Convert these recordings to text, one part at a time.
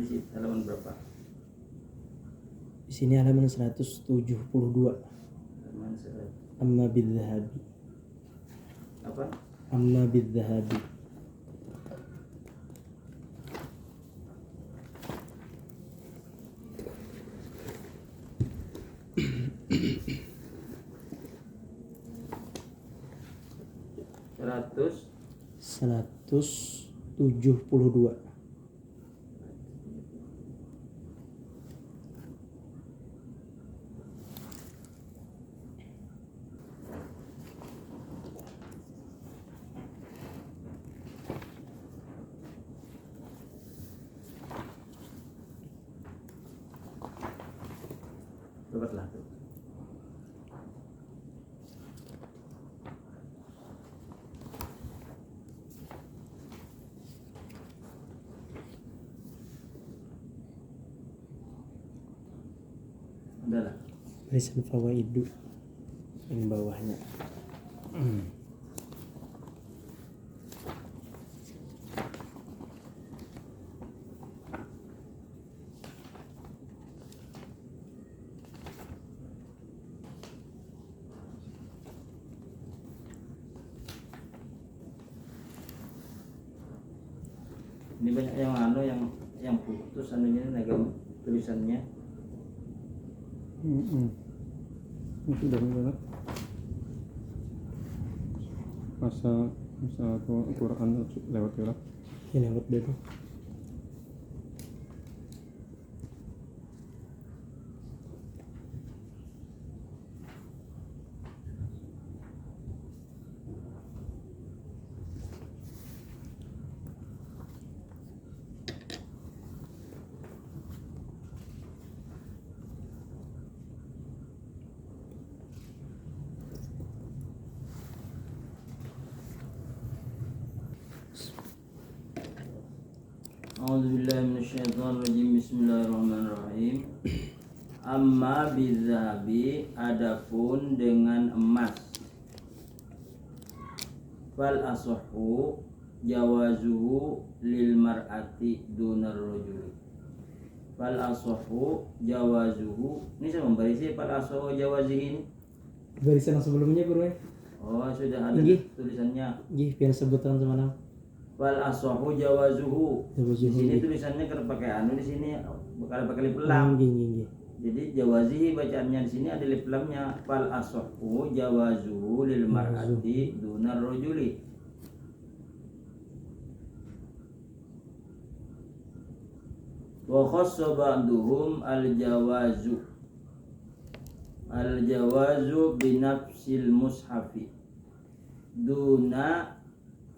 di halaman berapa? Di sini halaman 172. Halaman 100. Amma bidzahabi. Apa? Amma bidzahabi. Seratus 172. Dapatlah tuh. Adalah Barisan fawaidu yang bawahnya. ini banyak yang putus anunya agak tulisannya. Itu udah banget. Masa Quran lewat ya lah. Ya lewat dulu. A'udzubillahi minasyaitonirrajim. Bismillahirrahmanirrahim. Amma bizzahabi, adapun dengan emas. Fal asahhu jawazuhu lil mar'ati dunar rajuli. Fal asahhu jawazuhu. Ini saya membaca fal asahhu jawazihi ini. Barisan yang sebelumnya bro. Oh, sudah ada Nggih. tulisannya. Nggih, biar sebutan teman-teman. Wal aswahu jawazuhu. Di sini Nggih. tulisannya kalau pakai anu, di sini bakal pakai lip lam. Nggih. Jadi jawazihi bacaannya di sini ada lip lamnya. Wal aswahu jawazuhu lil mar'ati dunar rajuli. Wa khassa ba'duhum al jawazu binafsil mushafi duna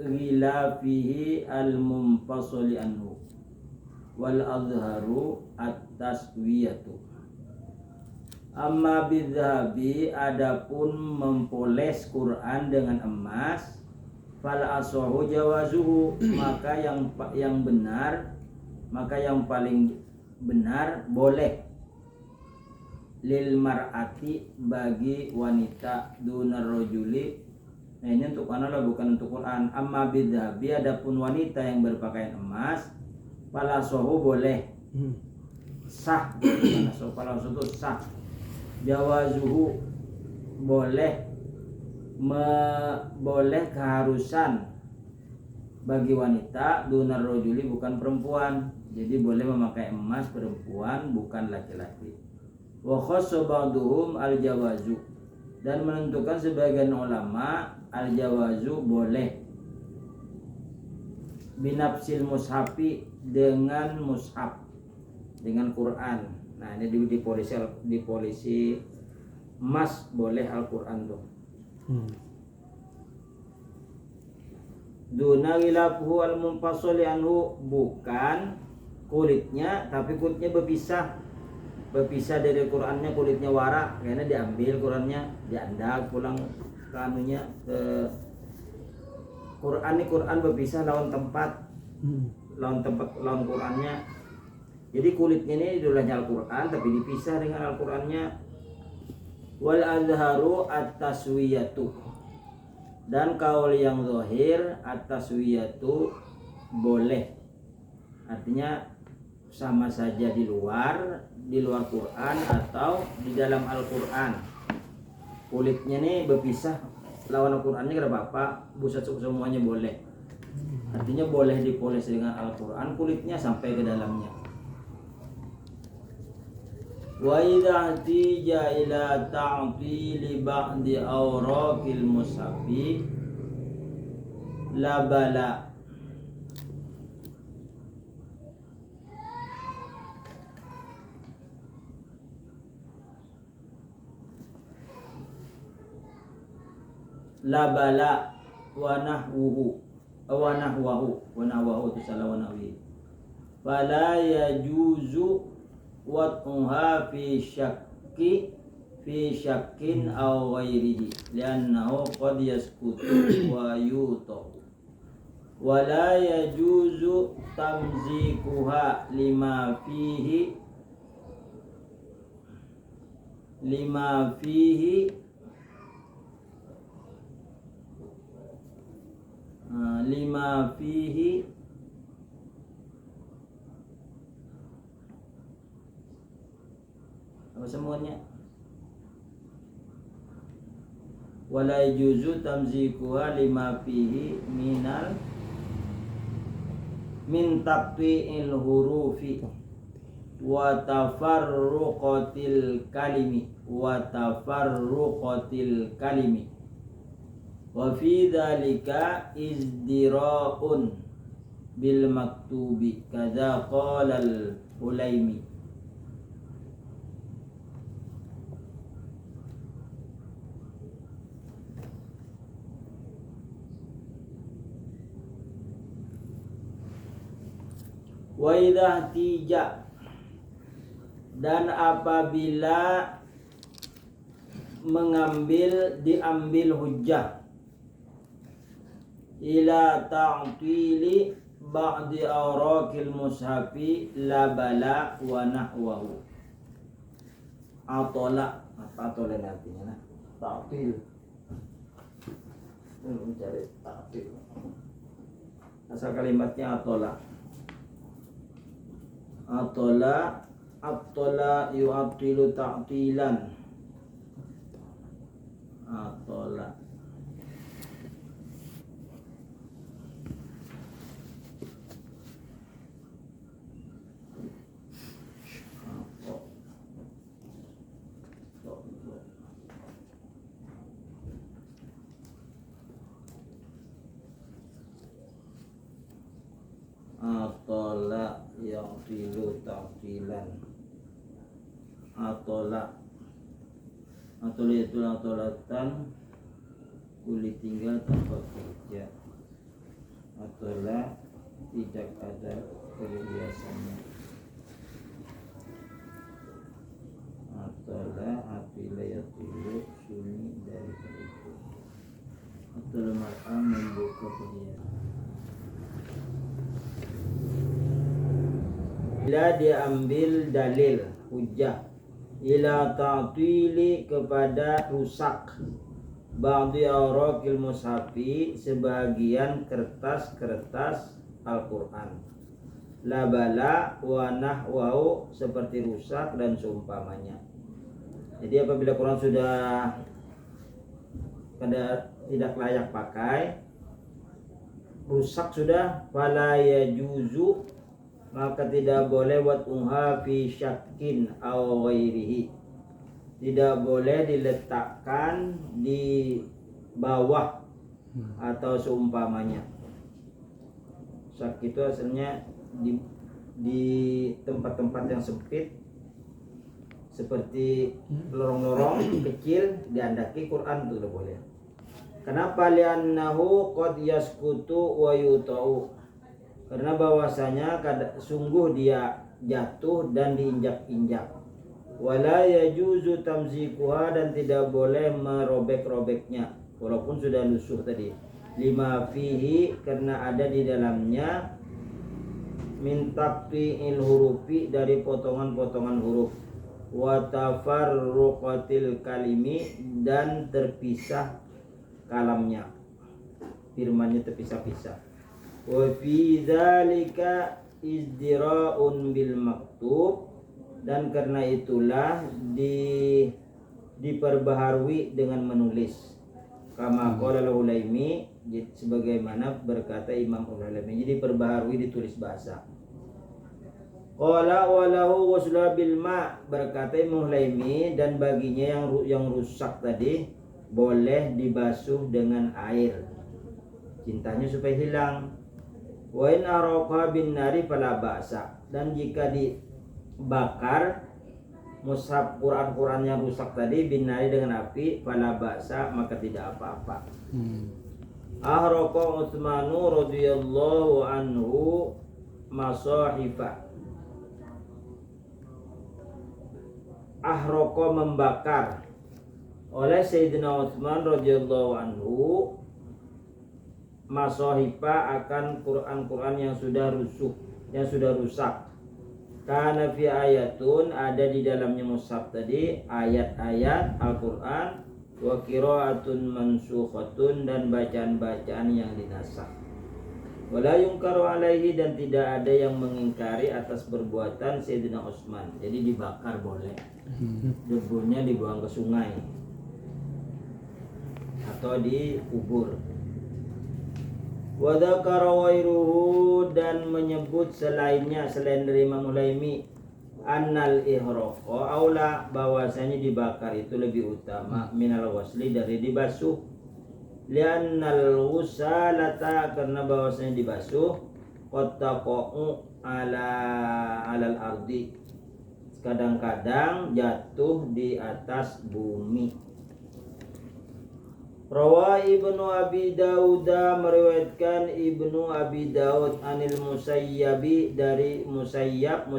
ghilafihi al-munfasali anhu wal azharu at-taswiyatu. Amma bidzahabi, adapun mempoles Quran dengan emas, fal asahu jawazuhu, maka yang benar, maka yang paling benar boleh, lil mar'ati, bagi wanita, dunar rajuli. Nah ini untuk mana lah, bukan untuk Quran. Amma bidzahabi, adapun wanita yang berpakaian emas, falasohu boleh, sah. Falasohu itu sah. Jawazuhu boleh, boleh keharusan bagi wanita, dunar rajuli, bukan perempuan. Jadi boleh memakai emas perempuan, bukan laki-laki. Wa khassa ba'duhum al jawazu, dan menentukan sebagian ulama al-jawazu boleh binafsil mushafi, dengan mushaf, dengan Quran. Nah ini di polisi emas boleh Al-Quran tuh. Duna ghilafuhu al-munfasali anhu, bukan kulitnya, tapi kulitnya berpisah dari Qurannya, kulitnya warak, karena diambil Qurannya, diandak pulang ke anunya, ke Quran. Ini Quran berpisah lawan tempat Qurannya. Jadi kulitnya ini idolanya Al-Quran tapi dipisah dengan Al-Qurannya. Wal azharu at-taswiyatu, dan kaul yang zahir at-taswiyatu boleh, artinya sama saja di luar Quran atau di dalam Al-Quran. Kulitnya nih berpisah lawan Al-Qurannya gak apa-apa, busa semuanya boleh. Artinya boleh dipoles dengan Al-Quran kulitnya sampai ke dalamnya. Wa idza tija ila ta'tili ba'di awraqil mushafi la bala. La bala wa nahwuhu wa nahwahu itu salah wa nahwi. Fala yajuzu wat'uha fi syakkin aw ghairihi li'annahu qad yasqutu wa yutahu. Wa la yajuzu tamzikuha lima fihi apa semuanya, wala yajuzu tamzikuha lima fihi min taqti'il hurufi wa tafarruqatil kalimi wa fi dzalika izdira'un bil maktubi kadza qala al Hulaimi. Wa idza tija, dan apabila diambil hujjah ila ta'tili ba'di awraqil mushafi la bala wa nahwahu. Atola, apa atola artinya? Ta'til. Mencari ta'til. Asal kalimatnya atola. Atola yu'attilu ta'tilan. Atola. Atola yu'attilu ta'tilan. Atola itu atolatan, kulit tinggal tanpa kerja. Atola tidak ada perhiasannya. Atola atila yatilu sunyi dari itu. Atola mar'a membuka perhiasan. Bila diambil dalil hujjah ila ta'tili kepada rusak ba'di awraqil mushafi sebagian kertas-kertas Al-Qur'an, la bala wa nahwahu seperti rusak dan seumpamanya. Jadi apabila Quran sudah tidak layak pakai, rusak sudah, fala yajuzu, maka tidak boleh wat'uha fi syakkin aw ghairihi, tidak boleh diletakkan di bawah atau seumpamanya. Syak itu asalnya di tempat-tempat yang sempit seperti lorong-lorong kecil diandaki Quran itu tidak boleh. Kenapa? Li'annahu qad yasqutu wa yuta'u, karena bahwasanya sungguh dia jatuh dan diinjak-injak. Wala yajuzu tamzikuha, dan tidak boleh merobek-robeknya walaupun sudah lusuh tadi. Lima fihi, karena ada di dalamnya min taqti'il hurufi, dari potongan-potongan huruf, wa tafarruqatil kalimi, dan terpisah kalamnya, firmannya terpisah-pisah. Wa fi dzalika izdira'un bil maktub, dan karena itulah diperbaharui dengan menulis. Kama qala al-Ulaimi, sebagaimana berkata Imam Ulaimi, jadi diperbaharui, ditulis bahasa. Qala walahu wasla bil ma, berkata Imam Ulaimi, dan baginya yang rusak tadi boleh dibasuh dengan air, cintanya supaya hilang. Wa in araqa bin nari fala ba'sa, dan jika dibakar mushaf Quran yang rusak tadi bin nari dengan api, fala ba'sa, maka tidak apa-apa. Ahraqa Utsmanu radhiyallahu anhu masahifa. Ahraqa, membakar oleh Sayyidina Utsman radhiyallahu anhu masahifa, akan Quran yang sudah rusak. Karena fi ayatun, ada di dalamnya mushaf tadi ayat-ayat Al-Quran, wa qiraatun mansukhatun, dan bacaan-bacaan yang dinasakh. Wala yungkaru alaihi, dan tidak ada yang mengingkari atas perbuatan Sayyidina Utsman. Jadi dibakar boleh, debunya dibuang ke sungai atau dikubur. Wa dzakara ghairuhu, dan menyebut selain dari Imam Ulaimi, annal ihraqa aula, bahwasanya dibakar itu lebih utama minal wasli, dari dibasuh. Li'annal usalata, karena bahwasanya dibasuh qad taqa'u alal ardi, kadang-kadang jatuh di atas bumi. Rawa Ibnu Abi Dawud, meriwayatkan Ibnu Abi Dawud anil Musayyabi, dari Musayyib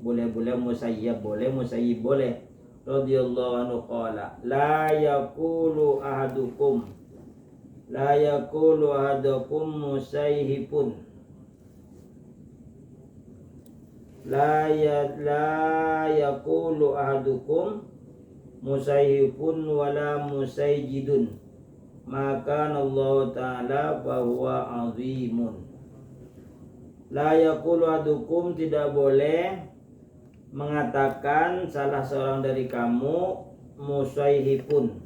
boleh Musayyab boleh, Musayyib boleh, radhiyallahu anhu qala la yaqulu ahadukum musayhipun, la yaqulu ahadukum musayhipun wala musayjidun, maka Allah Ta'ala bahwa azimun. La yaqulu ahadukum, tidak boleh mengatakan salah seorang dari kamu musayhipun.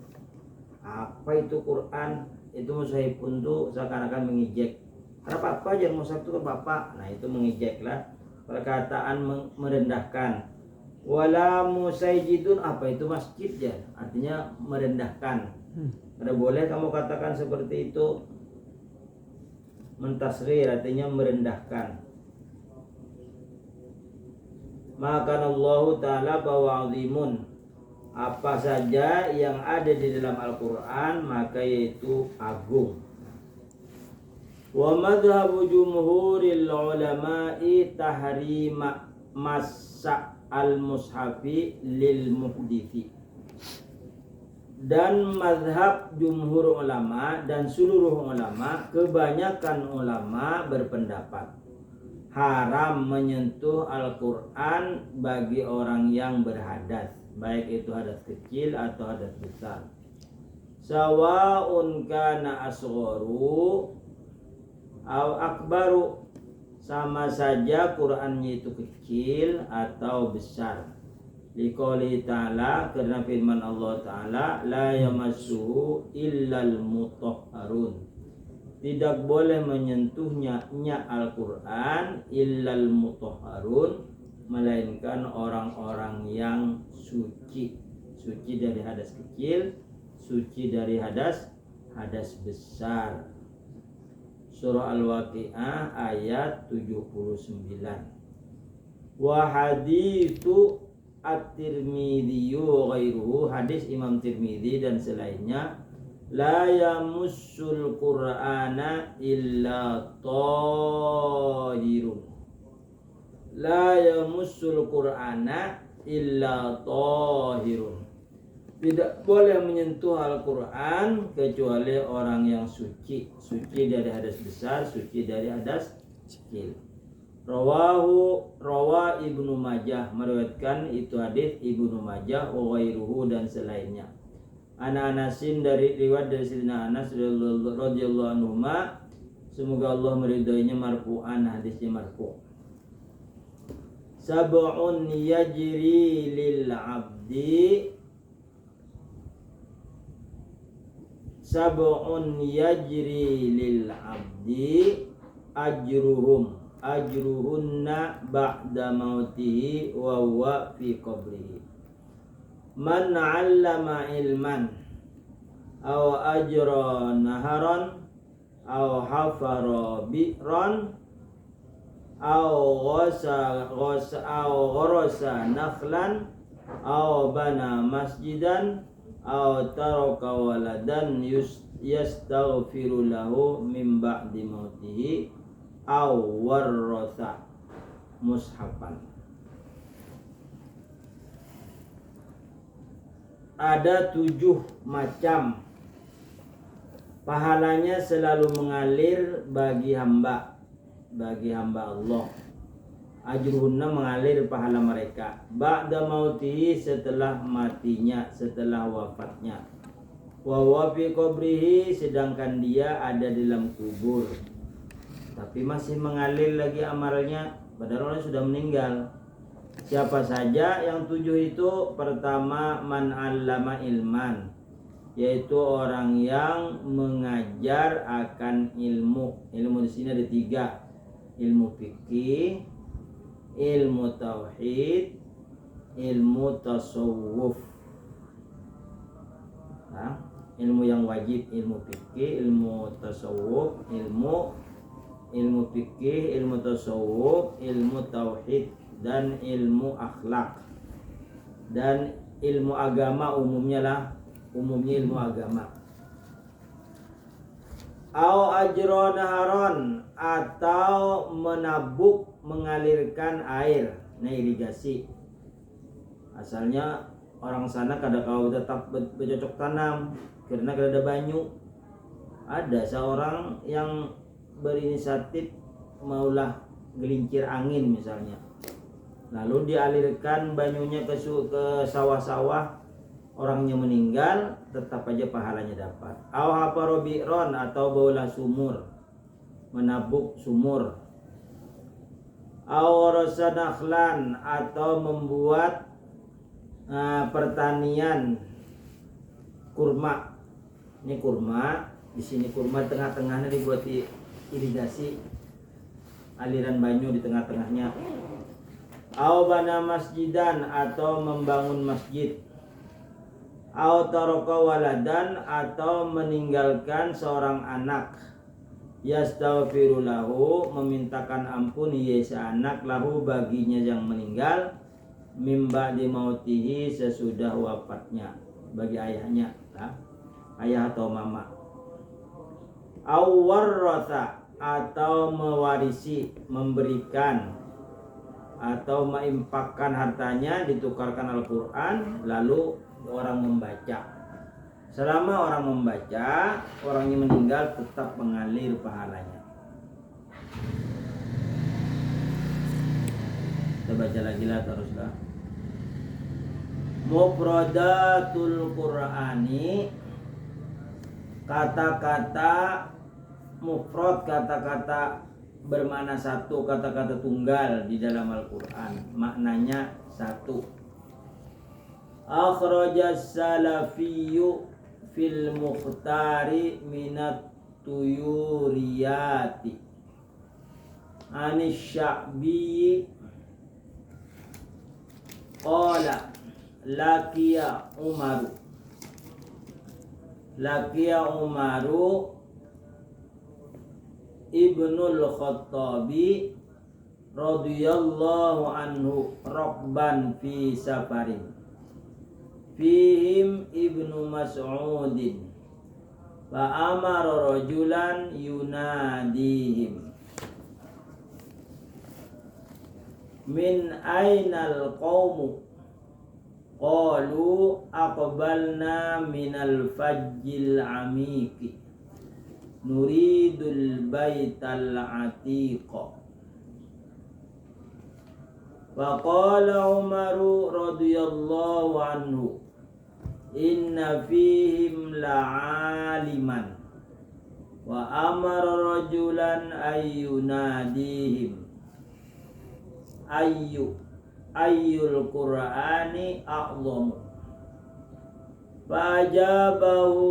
Apa itu Quran? Itu musayhipun itu seakan-akan mengejek. Karena apa aja mushaf itu kan bapak. Nah itu mengejek lah, perkataan merendahkan. Wala musayjidun, apa itu masjid ya? Artinya merendahkan. Tidak boleh kamu katakan seperti itu. Mentasghir artinya merendahkan. Maka Allah Ta'ala bahwa azimun, apa saja yang ada di dalam Al-Quran maka yaitu agung. Wa madhabu jumhuril ulama'i tahrima massa al-mushafi lil muhdithi, dan mazhab jumhur ulama dan seluruh ulama, kebanyakan ulama berpendapat haram menyentuh Al-Quran bagi orang yang berhadas, baik itu hadas kecil atau hadas besar. Sawa'un kana asgharu aw akbaru, sama saja Qurannya itu kecil atau besar. Liqouli ta'ala, karena firman Allah Ta'ala, la yamassuhu illal mutahharun, tidak boleh menyentuhnya Al-Quran illal mutahharun, melainkan orang-orang yang suci dari hadas kecil, suci dari hadas besar. Surah Al-Waqi'ah ayat 79. Wa haditsu At-Tirmidzi wa ghairuhu, hadis Imam Tirmidzi dan selainnya, la yamussul Qur'ana illa tahirun, la yamussul Qur'ana illa tahirun, tidak boleh menyentuh Al-Quran kecuali orang yang suci dari hadas besar, suci dari hadas kecil. Rawa Ibnu Majah, meriwayatkan itu hadis Ibnu Majah wa ghairuhu dan selainnya. Anasin, dari riwayat dari Sayyidina Anas radhiyallahu anhu, semoga Allah meridainya, marfu'an, hadisnya marfu'. sab'un yajri lil abdi sab'un yajri lil abdi ajruhunna ba'da mautihi wa huwa fi qabrihi. Man 'allama ilman aw ajra naharan aw hafara bi'ran aw gharasa nakhlan aw bana masjidan aw taraka waladan yastaghfiru lahu min ba'di mautihi aw warratha mushafan. Ada 7 macam pahalanya selalu mengalir bagi hamba Allah. Ajruhunna mengalir pahala mereka ba'da mautihi setelah matinya, setelah wafatnya. Wa huwa fi qabrihi sedangkan dia ada dalam kubur. Tapi masih mengalir lagi amalnya padahal orang sudah meninggal. Siapa saja yang 7 itu? Pertama, man 'allama ilman, yaitu orang yang mengajar akan ilmu. Ilmu di sini ada 3. Ilmu fikih, ilmu tauhid, ilmu tasawuf. Nah, ilmu yang wajib, ilmu fikih, ilmu tasawuf, ilmu fikih, ilmu tasawuf, ilmu tauhid, dan ilmu akhlak. Dan ilmu agama umumnya ilmu agama. Au ajra naharon, atau menabuk, mengalirkan air, nah irigasi. Asalnya orang sana kada kau tetap bercocok tanam karena kada ada banyu. Ada seorang yang berinisiatif maulah gelincir angin misalnya, lalu dialirkan banyunya ke sawah-sawah, orangnya meninggal, tetap aja pahalanya dapat. Au hafaro bi'ron, atau baulah sumur, menabuk sumur. Au gharasa nakhlan, atau membuat pertanian kurma. Ini kurma, di sini kurma tengah-tengahnya dibuat irigasi, aliran banyu di tengah-tengahnya. Au bana masjidan, atau membangun masjid. Au taraka waladan, atau meninggalkan seorang anak. Yastaghfiru lahu, memintakan ampun yesa anak lahu baginya yang meninggal, mimba di mautihi sesudah wafatnya, bagi ayahnya, ayah atau mama. Au warratha, atau mewarisi, memberikan atau menginfakkan hartanya, ditukarkan Al-Quran, lalu orang membaca. Selama orang membaca, orangnya meninggal tetap mengalir pahalanya. Kita baca lagi lah teruslah. Mufradatul Qur'ani, kata-kata mufrad, kata-kata bermakna satu, kata-kata tunggal di dalam Al-Quran, maknanya satu. Akhrajas salafiyyu fil mukhtari minat tuyuriyati anis sya'bi qala laqiya Umaru Ibnul Khattabi radhiyallahu anhu raqban fi safarin fihim Ibnu Mas'udin fa amara rajulan yunadihim min ainal qaumu qalu aqbalna minal fajjil amiqi nuridul baital atiqa. Faqala Umaru radhiyallahu anhu inna fihim la'aliman wa amara rajulan ayyunadihim ayyul Qur'ani a'zamu. Fajabahu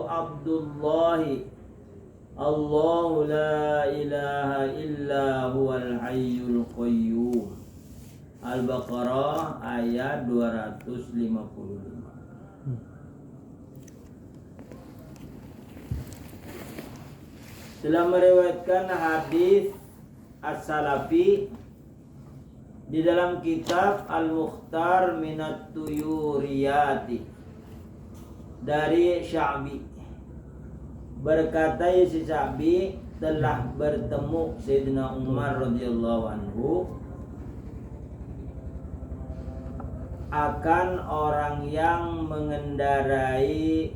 Abdullah, Allahu la ilaha illa huwal hayyul qayyum. Al-Baqarah ayat 255. Telah meriwayatkan hadis As-Salafi di dalam kitab Al-Mukhtar Minat Tuyuriyati dari Sya'bi. Berkata si Sya'bi telah bertemu Sayyidina Umar radhiyallahu anhu akan orang yang mengendarai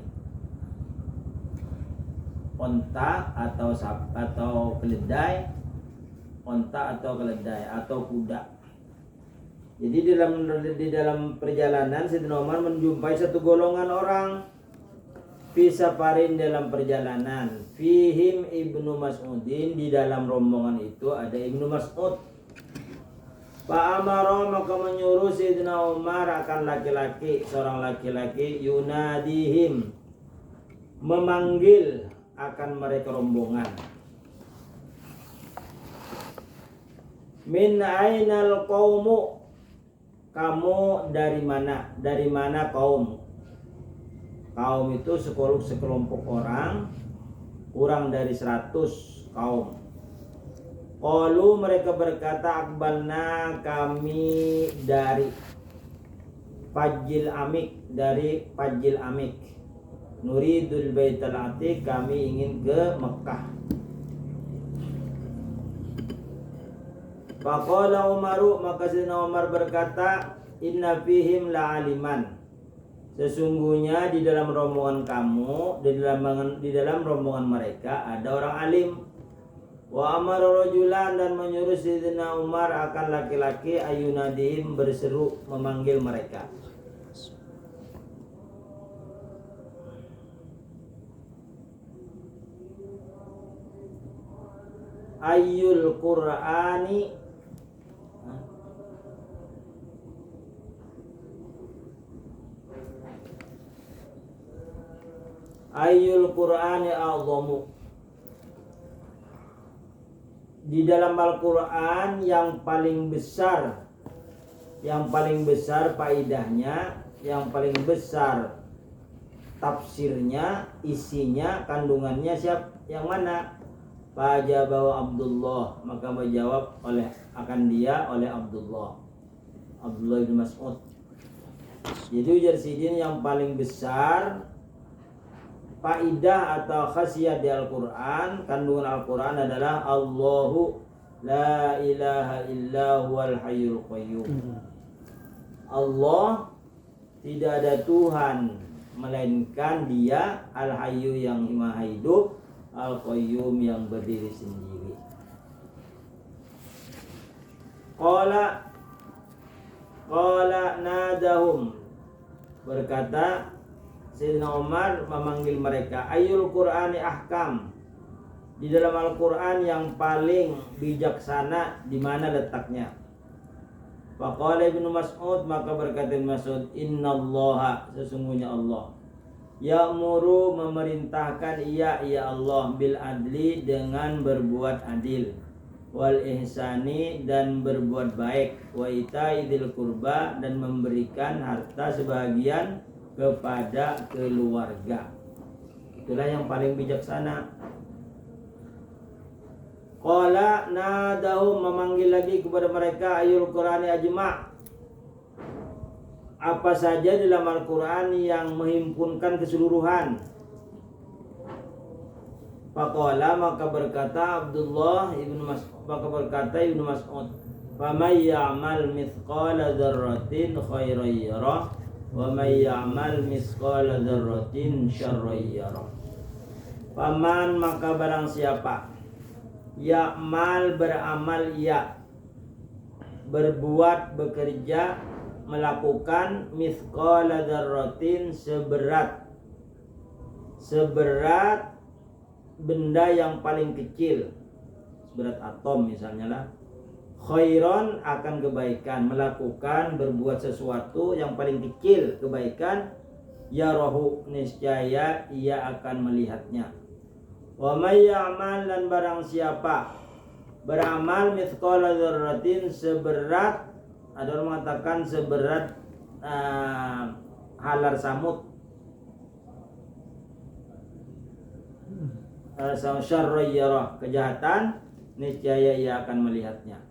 onta atau keledai, onta atau keledai atau kuda. Jadi di dalam perjalanan Sayyidina Umar menjumpai satu golongan orang fisafarin dalam perjalanan, fihim Ibnu Mas'udin, di dalam rombongan itu ada Ibnu Mas'ud. Fa'amara, maka menyuruh Sayyidina Umar akan laki-laki, seorang laki-laki, yunadihim, memanggil akan mereka rombongan. Min ainal qaumu, kamu dari mana? Dari mana kaum? Kaum itu sekelompok orang, kurang dari 100 kaum. Qalu, mereka berkata, akbalna, kami dari Fajil Amik, dari Fajil Amik. Nuridul Baitul Atiq, kami ingin ke Mekah. Faqala Umaru, maka Sayyidina Umar berkata, inna fihim la'aliman, sesungguhnya di dalam rombongan kamu, di dalam rombongan mereka ada orang alim. Wa amara rajulan, dan menyuruh Sayyidina Umar akan laki-laki, ayunadihim, berseru memanggil mereka. Ayyul Qur'ani Ayyul Qur'ani a'zamu, di dalam Al-Quran yang paling besar faidahnya, yang paling besar tafsirnya, isinya, kandungannya, yang mana? Fajabahu Abdullah, maka menjawab oleh Abdullah bin Mas'ud. Jadi ujar sidin yang paling besar faidah atau khasiat di Al-Quran, kandungan Al-Quran adalah Allahu la ilaha illa huwal hayyul qayyum. Allah tidak ada Tuhan melainkan Dia, Al-Hayyu yang maha hidup, Al-Qayyum yang berdiri sendiri. Qala nadahum, berkata Sayyidina Umar memanggil mereka, ayyul Qur'ani ahkam, di dalam Al-Quran yang paling bijaksana di mana letaknya? Faqala Ibnu Mas'ud, maka berkata Ibnu Mas'ud, innallaha, sesungguhnya Allah, ya'muru, memerintahkan, ya Allah, bil adli, dengan berbuat adil, wal ihsani, dan berbuat baik, wa itaidil qurba, dan memberikan harta sebagian kepada keluarga. Itulah yang paling bijaksana. Qala nadahum, memanggil lagi kepada mereka, ayul Qur'ani ajma', apa saja dalam Al-Quran yang menghimpunkan keseluruhan. Faqala, maka berkata Ibnu Mas'ud, famay ya'mal mithqala dzarratin khairan yarah, wa may ya'mal mithqala dzarratin syarran yarah. Paman, maka barang siapa, ya'mal, beramal, ya, berbuat, bekerja, melakukan, mithqala dzarratin, seberat benda yang paling kecil, seberat atom misalnya lah, khairon akan kebaikan, melakukan berbuat sesuatu yang paling kecil kebaikan, yarahu niscaya ia akan melihatnya. Wa may ya'mal, dan barang siapa beramal mithqala dzarratin, seberat, ada orang mengatakan seberat halar samud, syarra yarah, kejahatan, niscaya ia akan melihatnya.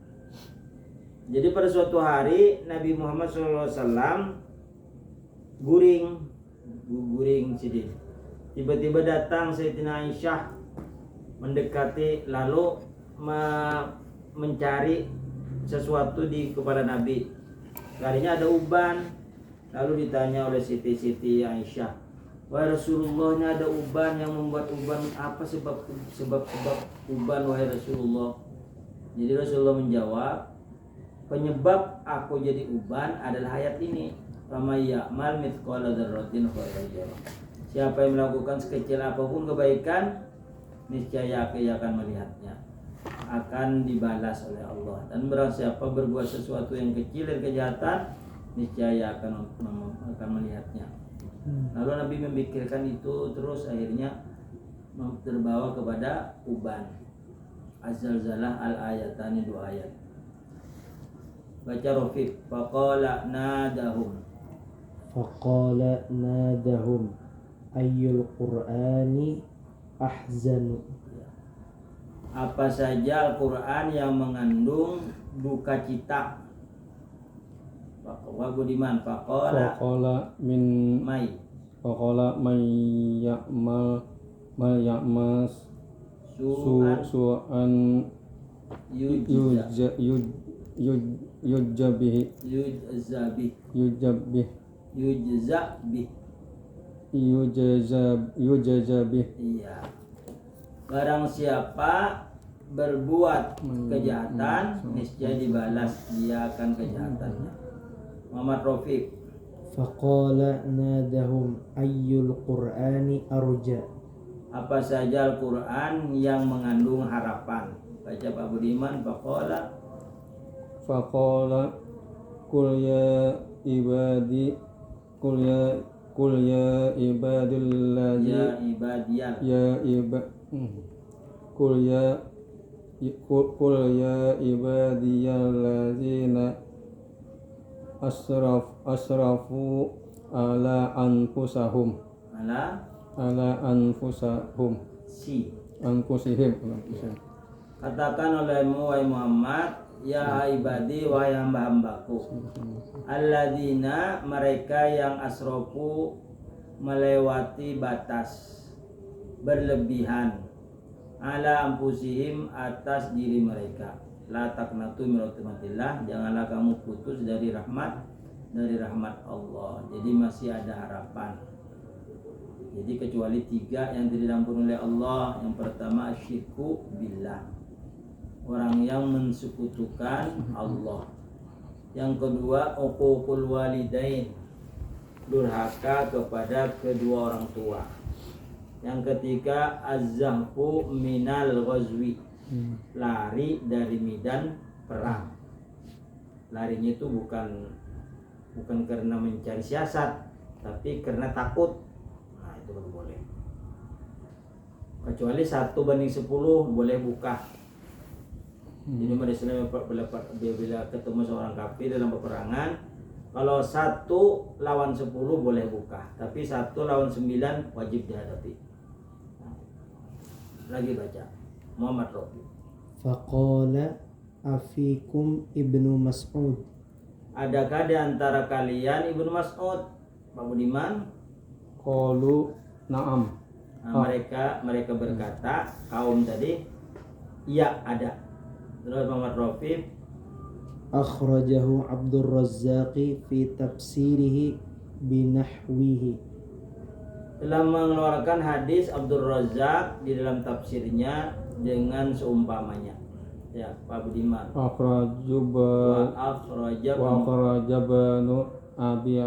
Jadi pada suatu hari Nabi Muhammad SAW guring sidin. Tiba-tiba datang Sayyidina Aisyah mendekati lalu mencari sesuatu di kepala Nabi. Kalinya ada uban. Lalu ditanya oleh Siti Aisyah, wahai Rasulullah, ini ada uban, yang membuat uban apa, sebab uban wahai Rasulullah? Jadi Rasulullah menjawab, penyebab aku jadi uban adalah ayat ini. Faman ya'mal mithqala dzarratin khairan yarah. Siapa yang melakukan sekecil apapun kebaikan, niscaya ia akan melihatnya, akan dibalas oleh Allah. Dan barang siapa berbuat sesuatu yang kecil dan kejahatan, niscaya akan melihatnya. Lalu Nabi memikirkan itu, terus akhirnya terbawa kepada uban. Az-zalzalah al-ayatani, 2 ayat. Baca Rafiq. Faqala nadahum ayyul qur'ani ahzanu. Apa saja Al-Quran yang mengandung duka cita. Wa budiman faqala may ya'mal su'an yujza bih. Iya. Barang siapa berbuat kejahatan, niscaya dibalas dia akan kejahatannya. Muhammad Rafiq. Faqala nadahum ayyul qur'ani arja. Apa saja Al-Quran yang mengandung harapan. Baca Pak Budiman. Faqala qul ya ibadi qul ya ibadilladzi qul ya ibadiyalladzina asrafu ala anfusahum anfusihim. Katakan olehmu wahai Muhammad, ya ibadi, wahai hamba-hambaku, alladzina, mereka yang asrafu, melewati batas, berlebihan, ala anfusihim, atas diri mereka. La taqnatu min rahmatillah, janganlah kamu putus dari rahmat Allah. Jadi masih ada harapan. Jadi kecuali 3 yang tidak diampuni oleh Allah. Yang pertama asyirku billah, orang yang mensekutukan Allah. Yang kedua uququl walidain, durhaka kepada kedua orang tua. Yang ketiga az-zahfu minal ghazwi, lari dari medan perang. Larinya itu bukan karena mencari siasat, tapi karena takut. Nah, itu baru boleh. Kecuali 1:10 boleh buka. Jadi umat Islam bila ketemu seorang kafir dalam peperangan, kalau 1 lawan 10 boleh buka, tapi 1 lawan 9 wajib dihadapi. Lagi baca Muhammad Rafi. Faqala afikum Ibnu Mas'ud. Adakah di antara kalian Ibnu Mas'ud? Pak Budiman. Qalu na'am. Nah, mereka berkata, kaum tadi, iya ada. Terus Muhammad Rafi. Akhrajahu Abdur Razzaqi fi tafsirihi binahwihi. Telah mengeluarkan hadis Abdul Razzaq di dalam tafsirnya dengan seumpamanya. Ya, Pak Budiman. Akhrajaba banu Abi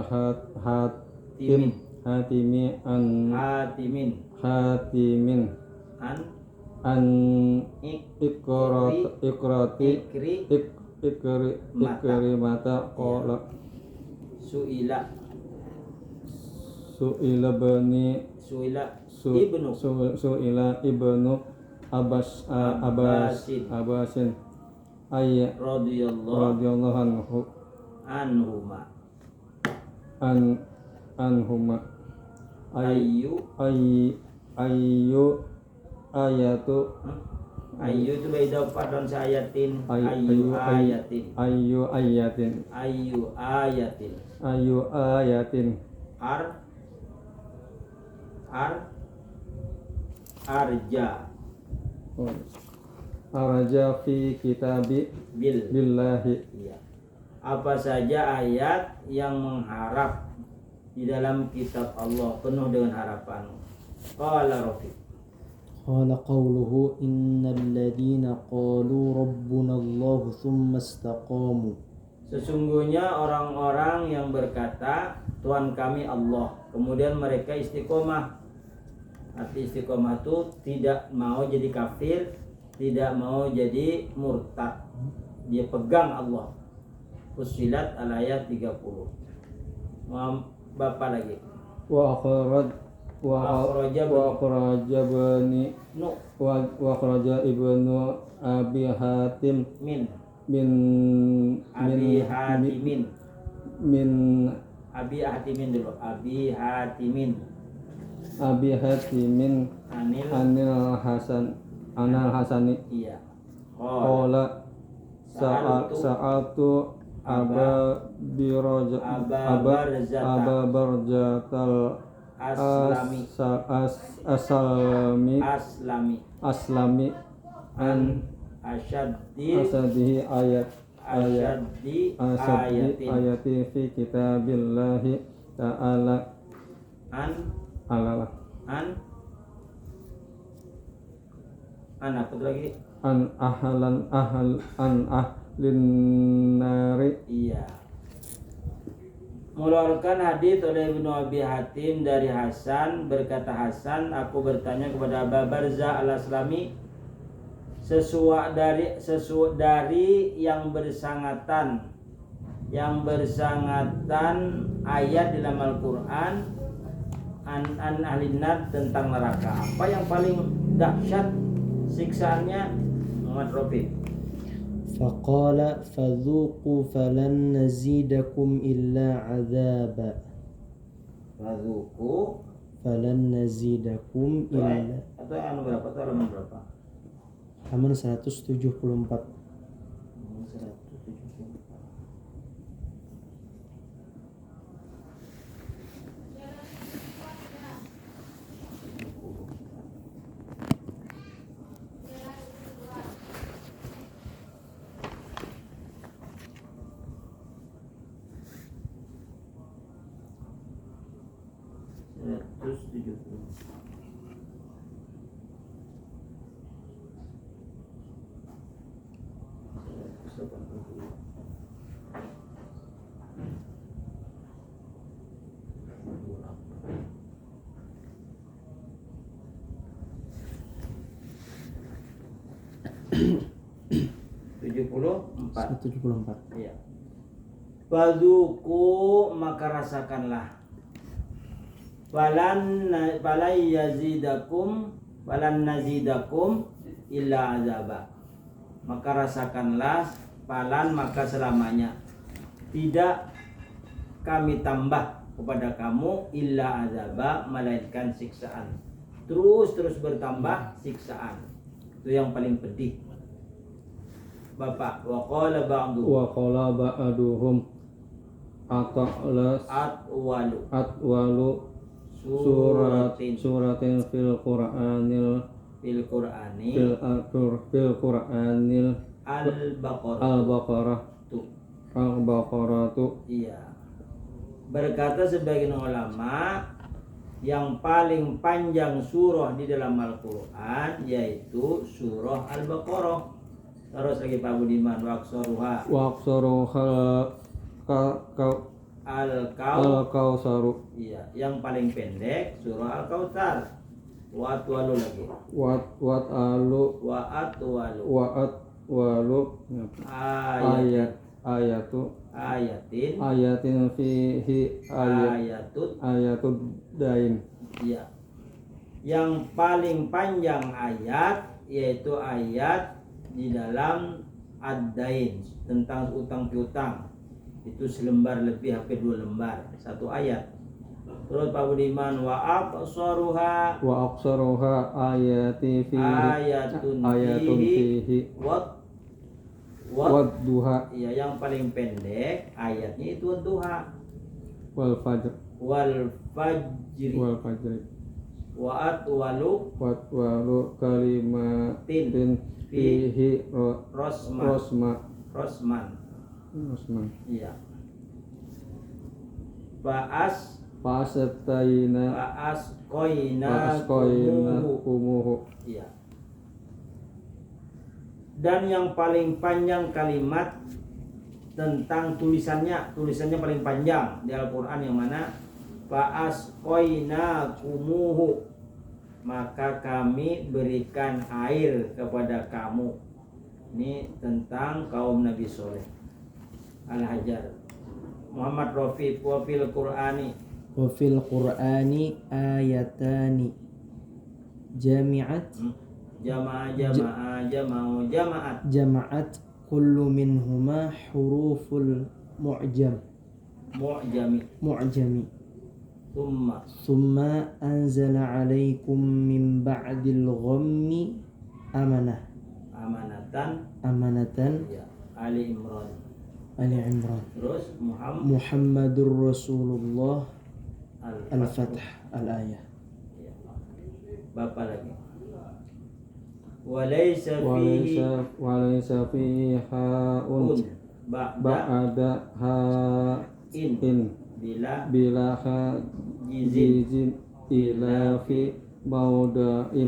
Hatimin an ikrati Ikrimata qala Suila su'ila bani su'ila ibnu Abbasin ay radhiyallahu anhuma anhuma ayyu ayatu ayyu itu beda padon ayatin ayyu ayatin arja fi kitabi billahi. Iya. Apa saja ayat yang mengharap di dalam kitab Allah penuh dengan harapan. Qala Rafiq. Qala qawluhu innal ladhina qalu rabbuna Allah thumma istaqamu. Sesungguhnya orang-orang yang berkata Tuhan kami Allah, kemudian mereka istiqomah. Arti istiqomah itu tidak mau jadi kafir, tidak mau jadi murtad. Dia pegang Allah. Fussilat al-ayat 30. Bapak lagi. Wa akhraja ibnu Abi Hatim min Abi Hatimin anil Hasani. Iya. Qala sa'atu Aba Barjatal Aslami an asyaddi ayati fi kitabillahi ta'ala an apa lagi? An ahlin nari. Iya. Mengeluarkan hadis oleh Ibnu Abi Hatim dari Hasan, berkata Hasan, aku bertanya kepada Abu Barzah al-Aslami dari yang bersangatan ayat dalam Al-Qur'an an ahlinar tentang neraka. Apa yang paling dahsyat siksaannya? Muhammad Rafiq. Faqala fadhuqu falan nazidakum illa azaba. Fadhuqu falan nazidakum illa. Atau anu berapa? Atau halaman berapa? Halaman 174. 174. Iya. Fadzuku maka rasakanlah. Falan nazidakum illa azaba. Maka rasakanlah, falan maka selamanya. Tidak kami tambah kepada kamu illa azaba, melainkan siksaan. Terus bertambah siksaan. Itu yang paling pedih. Bapak, wa qala ba'duhum atwalu suratin fil Qur'anil Al-Baqarah tu. Iya. Berkata sebagian ulama, yang paling panjang surah di dalam Al-Qur'an yaitu surah Al-Baqarah. Terus lagi Pak Budiman, waqsaruha Al-Kausaru. Iya, yang paling pendek surah Al-Kautsar. Wa atwalu lagi. Wa walu ayatu ayatin fihi ayatud dain. Ya. Yang paling panjang ayat yaitu ayat di dalam ad-dain tentang utang piutang. Itu selembar lebih hampir 2 lembar, satu ayat. Terus Pak Budiman wa aqsaruha ayati fihi ayatun fihi wad duha ya, yang paling pendek ayatnya itu duha wal fajri wa atwalu kalimatin fihi rosman. Iya. Fa'as koina kumuhu. Iya. Dan yang paling panjang kalimat tentang tulisannya paling panjang di Al-Qur'an yang mana fa'as koina kumuhu, maka kami berikan air kepada kamu. Ini tentang kaum Nabi Soleh. Al-Hajar Muhammad Rafiq wa fil Qur'ani ayatani jama'at kullu minhuma huruful mu'jami thumma anzala alaikum min ba'dil ghammi amanatan ya, Ali Imran. Terus Muhammadur Rasulullah Al-Fath al-ayah. Ya. Bapak lagi. Walaysa fihi ha'un ba'da ha'in bila ha'jizin ila fi maudi'in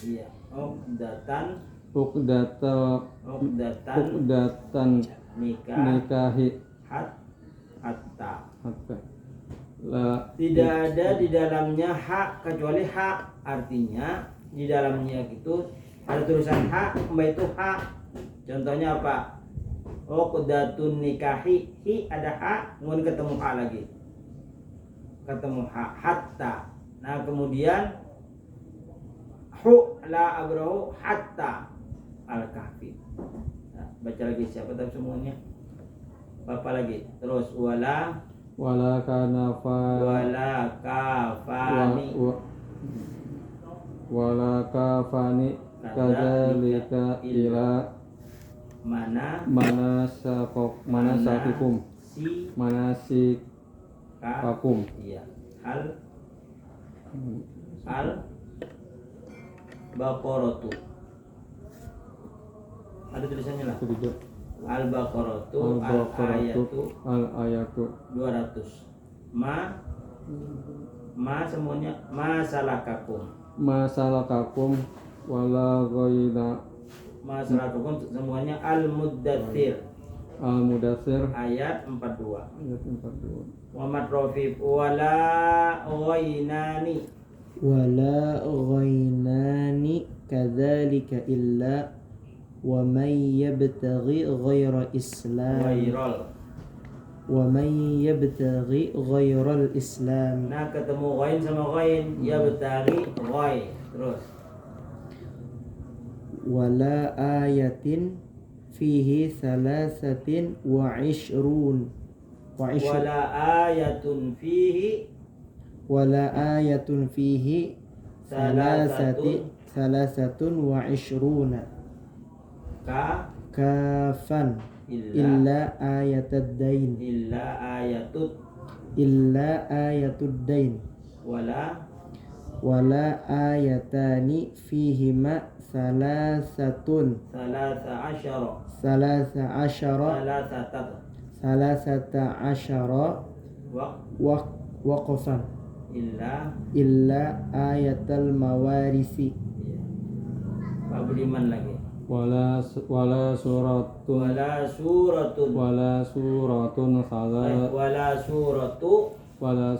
iya, uqdatan nikahi hatta. Tidak ada di dalamnya hak kecuali hak, artinya di dalamnya itu ada tulisan hak, itu hak. Contohnya apa? Uqdatun nikahi, hi ada hak, kemudian ketemu hak lagi, ketemu hak hatta. Nah kemudian hu la abrahu hatta al-kahfi. Nah, baca lagi siapa tahu semuanya. Bapak lagi. Terus wala kafani kadzalika ila manasikakum. Iya. Al-Baqaratu. Ada tulisannya lah. Al-Baqaratu al-ayatu 200. Ma semuanya masalakakum wala ghaina. Masalakakum semuanya al-muddatsir ayat 42. Muhammad Rafiq wala ghainani kadzalika illa wa man yabtaghi ghairal islam. Nah ketemu ghain sama ghain, yabtaghi ghain. Terus wala ayatin fihi thalathatin wa ishrun wala ayatun fihi thalathatun wa ishruna kafan illa ayatud dain wala ayatani fihima salasata asyara waqfan illa ayatal mawarisi. Pak Budiman lagi. wala suratun wala suratun wala suratun salah wala suratu wala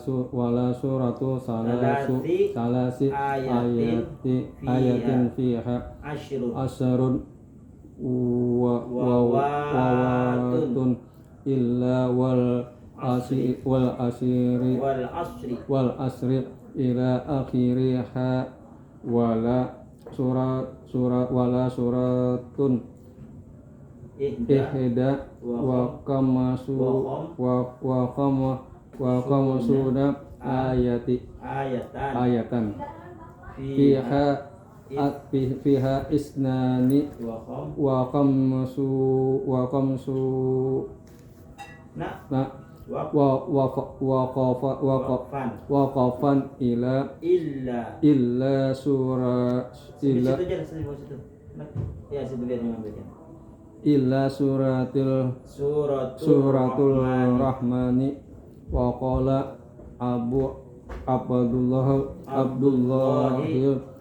suratu salasi ayatin fiha asyrun asharun wawatun illa wal asri wal asri ila akhiriha wala suratun ihda wa kamasuna ayatan fiha isnani wa kamsu na waqafan illa suratul rahmani wa qala Abdullah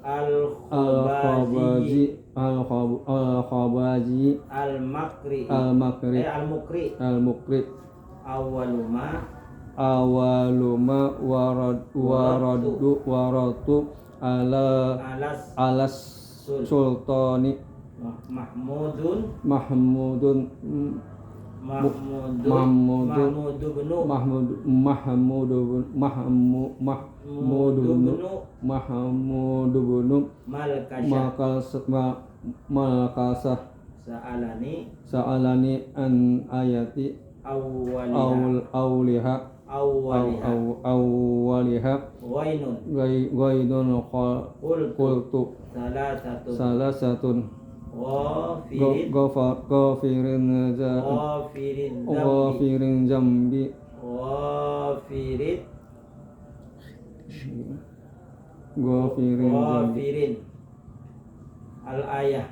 al-Khabaji al-Makri al-Mukri awaluma waradu alas sultani Mahmudun bin Malkasah sa'alani an ayati awliha ghainun qultu salasatun ghafirin zambi al-ayah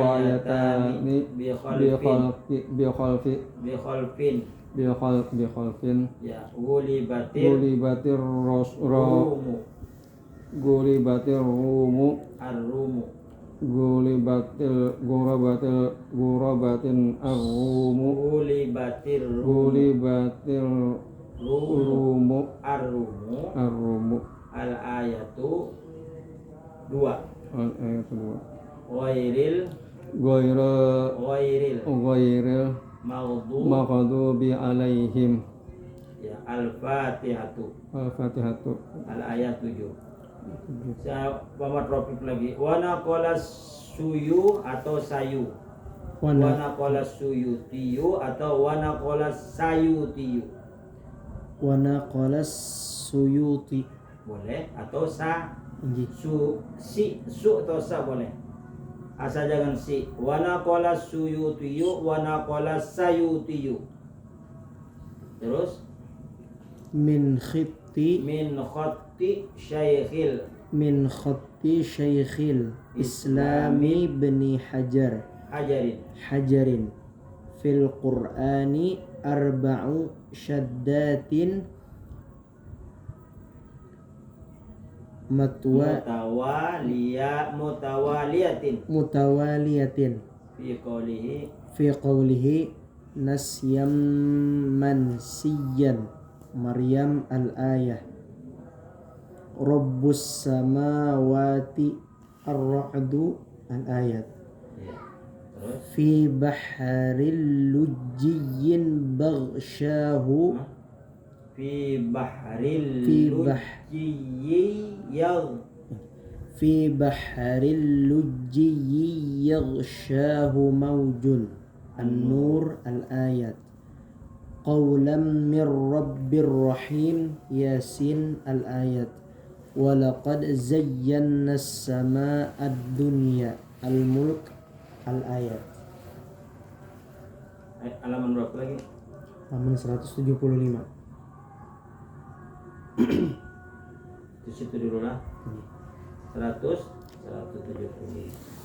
wayatani bi khalfin ya gulibatir rumu gulibatin rumu arrumu al-ayatu 2 ghairil maghdubi alaihim ya al-fatihatu al-ayat 7. Saya pamat tropik lagi. Wana qala suyu atau sayu. Wana qala suyutiyu atau wana qala sayutiyu. Wana qala suyuti Boleh atau sa nggih. Su atau sa boleh. Asal jangan si. Wana qala suyutiyu wana qala sayutiyu. Terus min khatti syaikhil islami bni hajarin fil qur'ani arba'u syaddatin mutawaliyatin fi qawlihi nasyam mansiyan Maryam al-ayah Rabbus samawati ar-ra'du al-ayat fi bahril lujjiyyin baghshahu fi bahril lujjiyyi yaghshahu mawjun an-nur al-ayat qawlan min rabbir rahim yasin al-ayat walaqad zayyana as-samaa ad-dunya al-mulk al-ayat. Halaman berapa lagi? Halaman 175. Di situ dulu lah. 175.